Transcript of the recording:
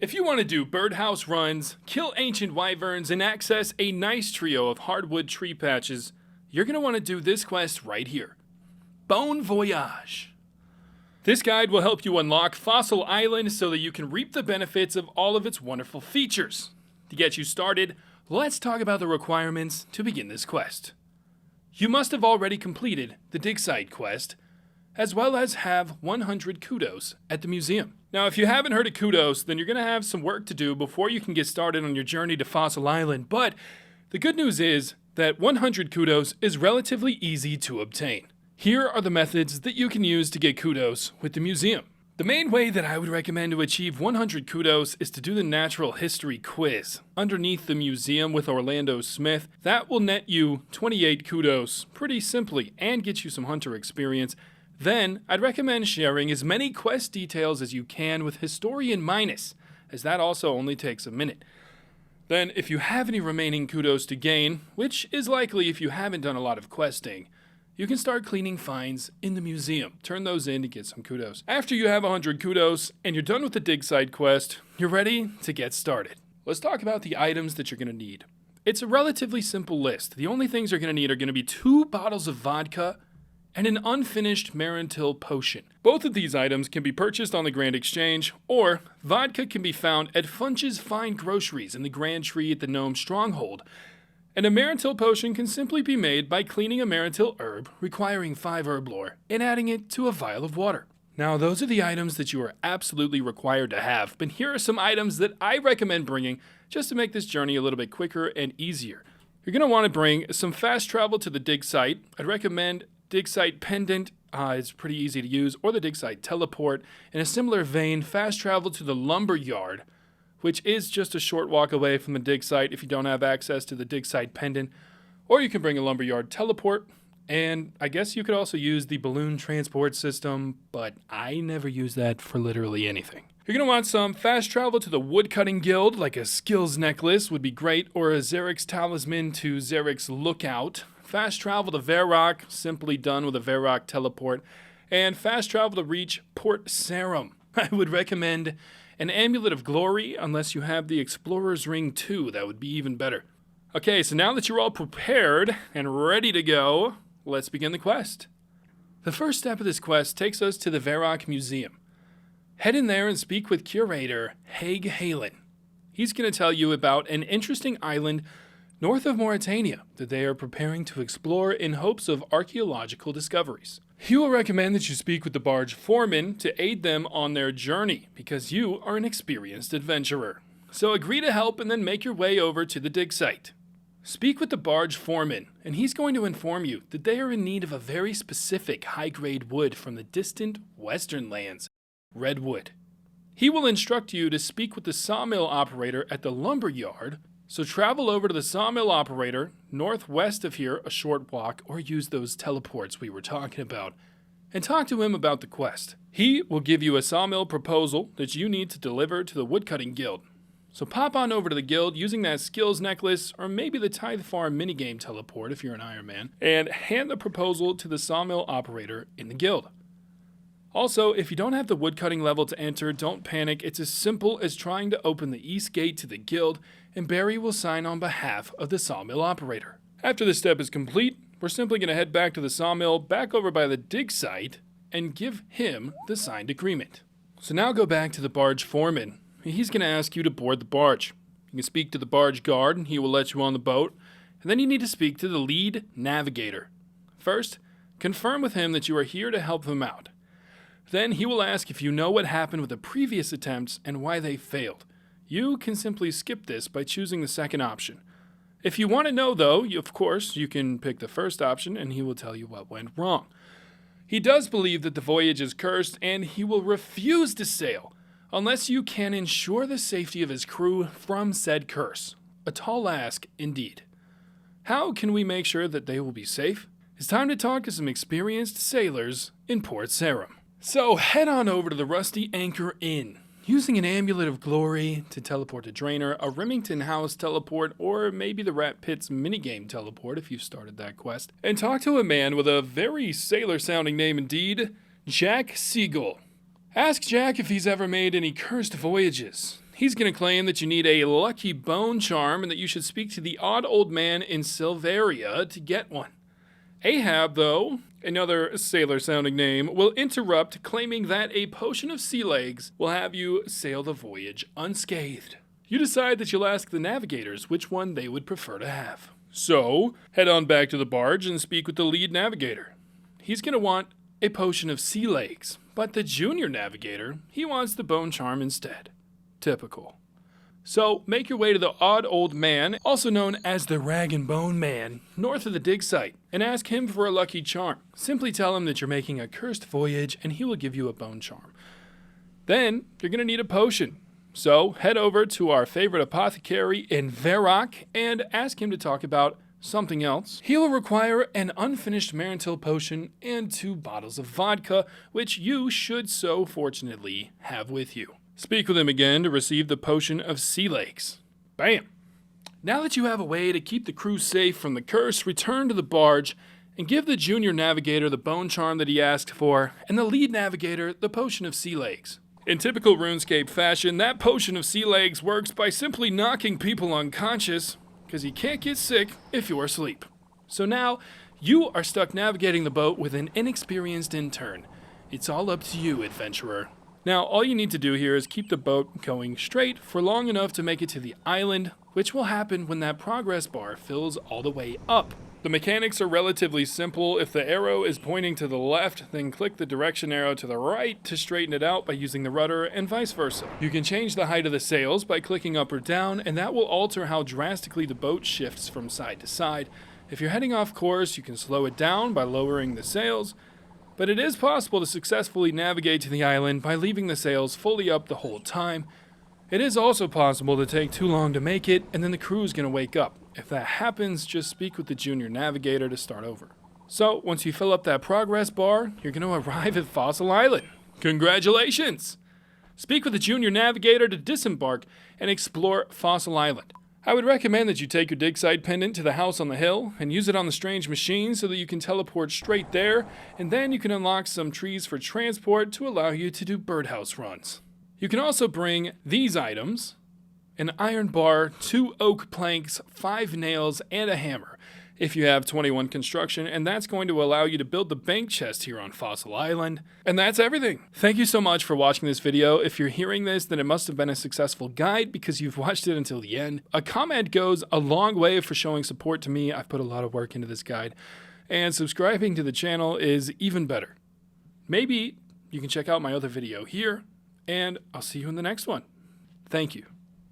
If you want to do birdhouse runs, kill ancient wyverns, and access a nice trio of hardwood tree patches, you're going to want to do this quest right here. Bone Voyage. This guide will help you unlock Fossil Island so that you can reap the benefits of all of its wonderful features. To get you started, let's talk about the requirements to begin this quest. You must have already completed the dig site quest, as well as have 100 kudos at the museum. Now, if you haven't heard of kudos, then you're going to have some work to do before you can get started on your journey to Fossil Island, but the good news is that 100 kudos is relatively easy to obtain. Here are the methods that you can use to get kudos with the museum. The main way that I would recommend to achieve 100 kudos is to do the natural history quiz underneath the museum with Orlando Smith. That will net you 28 kudos pretty simply and get you some hunter experience. Then, I'd recommend sharing as many quest details as you can with Historian Minus, as that also only takes a minute. Then, if you have any remaining kudos to gain, which is likely if you haven't done a lot of questing, you can start cleaning finds in the museum. Turn those in to get some kudos. After you have 100 kudos and you're done with the dig site quest, you're ready to get started. Let's talk about the items that you're going to need. It's a relatively simple list. The only things you're going to need are going to be 2 bottles of vodka and an unfinished Marantil potion. Both of these items can be purchased on the Grand Exchange, or vodka can be found at Funch's Fine Groceries in the Grand Tree at the Gnome Stronghold. And a Marantil potion can simply be made by cleaning a Marantil herb, requiring 5 herb lore, and adding it to a vial of water. Now, those are the items that you are absolutely required to have, but here are some items that I recommend bringing just to make this journey a little bit quicker and easier. You're going to want to bring some fast travel to the dig site. I'd recommend dig site pendant, it's pretty easy to use, or the dig site teleport. In a similar vein, fast travel to the lumber yard, which is just a short walk away from the dig site if you don't have access to the dig site pendant. Or you can bring a lumberyard teleport, and I guess you could also use the balloon transport system, but I never use that for literally anything. You're going to want some fast travel to the woodcutting guild, like a skills necklace would be great, or a Xerix talisman to Xerix lookout. Fast travel to Varrock, simply done with a Varrock teleport. And fast travel to reach Port Sarum. I would recommend an Amulet of Glory, unless you have the Explorer's Ring too, that would be even better. Okay, so now that you're all prepared and ready to go, let's begin the quest. The first step of this quest takes us to the Varrock Museum. Head in there and speak with curator Haig Halen. He's going to tell you about an interesting island north of Mauritania that they are preparing to explore in hopes of archaeological discoveries. He will recommend that you speak with the barge foreman to aid them on their journey, because you are an experienced adventurer. So agree to help and then make your way over to the dig site. Speak with the barge foreman, and he's going to inform you that they are in need of a very specific high-grade wood from the distant western lands, redwood. He will instruct you to speak with the sawmill operator at the lumber yard. So travel over to the sawmill operator, northwest of here, a short walk, or use those teleports we were talking about, and talk to him about the quest. He will give you a sawmill proposal that you need to deliver to the woodcutting guild. So pop on over to the guild using that skills necklace, or maybe the Tithe Farm minigame teleport if you're an Iron Man, and hand the proposal to the sawmill operator in the guild. Also, if you don't have the woodcutting level to enter, don't panic. It's as simple as trying to open the east gate to the guild, and Barry will sign on behalf of the sawmill operator. After this step is complete, we're simply going to head back to the sawmill, back over by the dig site, and give him the signed agreement. So now go back to the barge foreman. He's going to ask you to board the barge. You can speak to the barge guard, and he will let you on the boat. And then you need to speak to the lead navigator. First, confirm with him that you are here to help him out. Then he will ask if you know what happened with the previous attempts and why they failed. You can simply skip this by choosing the second option. If you want to know, though, of course, you can pick the first option and he will tell you what went wrong. He does believe that the voyage is cursed, and he will refuse to sail unless you can ensure the safety of his crew from said curse. A tall ask, indeed. How can we make sure that they will be safe? It's time to talk to some experienced sailors in Port Sarum. So head on over to the Rusty Anchor Inn. Using an Amulet of Glory to teleport to Draenor, a Remington House teleport, or maybe the Rat Pit's minigame teleport if you've started that quest, and talk to a man with a very sailor-sounding name indeed, Jack Siegel. Ask Jack if he's ever made any cursed voyages. He's going to claim that you need a lucky bone charm and that you should speak to the odd old man in Silveria to get one. Ahab, though, another sailor-sounding name, will interrupt, claiming that a potion of sea legs will have you sail the voyage unscathed. You decide that you'll ask the navigators which one they would prefer to have. So, head on back to the barge and speak with the lead navigator. He's going to want a potion of sea legs, but the junior navigator, he wants the bone charm instead. Typical. So, make your way to the odd old man, also known as the Rag and Bone Man, north of the dig site, and ask him for a lucky charm. Simply tell him that you're making a cursed voyage, and he will give you a bone charm. Then, you're going to need a potion. So, head over to our favorite apothecary in Verrock and ask him to talk about something else. He'll require an unfinished Marantil potion and 2 bottles of vodka, which you should so fortunately have with you. Speak with him again to receive the potion of sea legs. Bam! Now that you have a way to keep the crew safe from the curse, return to the barge and give the junior navigator the bone charm that he asked for, and the lead navigator the potion of sea legs. In typical RuneScape fashion, that potion of sea legs works by simply knocking people unconscious, because you can't get sick if you're asleep. So now, you are stuck navigating the boat with an inexperienced intern. It's all up to you, adventurer. Now, all you need to do here is keep the boat going straight for long enough to make it to the island, which will happen when that progress bar fills all the way up. The mechanics are relatively simple. If the arrow is pointing to the left, then click the direction arrow to the right to straighten it out by using the rudder, and vice versa. You can change the height of the sails by clicking up or down, and that will alter how drastically the boat shifts from side to side. If you're heading off course, you can slow it down by lowering the sails, but it is possible to successfully navigate to the island by leaving the sails fully up the whole time. It is also possible to take too long to make it, and then the crew is going to wake up. If that happens, just speak with the junior navigator to start over. So, once you fill up that progress bar, you're going to arrive at Fossil Island. Congratulations! Speak with the junior navigator to disembark and explore Fossil Island. I would recommend that you take your dig site pendant to the house on the hill and use it on the strange machine so that you can teleport straight there, and then you can unlock some trees for transport to allow you to do birdhouse runs. You can also bring these items: an iron bar, 2 oak planks, 5 nails, and a hammer, if you have 21 construction, and that's going to allow you to build the bank chest here on Fossil Island. And that's everything. Thank you so much for watching this video. If you're hearing this, then it must have been a successful guide because you've watched it until the end. A comment goes a long way for showing support to me. I've put a lot of work into this guide, and subscribing to the channel is even better. Maybe you can check out my other video here, and I'll see you in the next one. Thank you.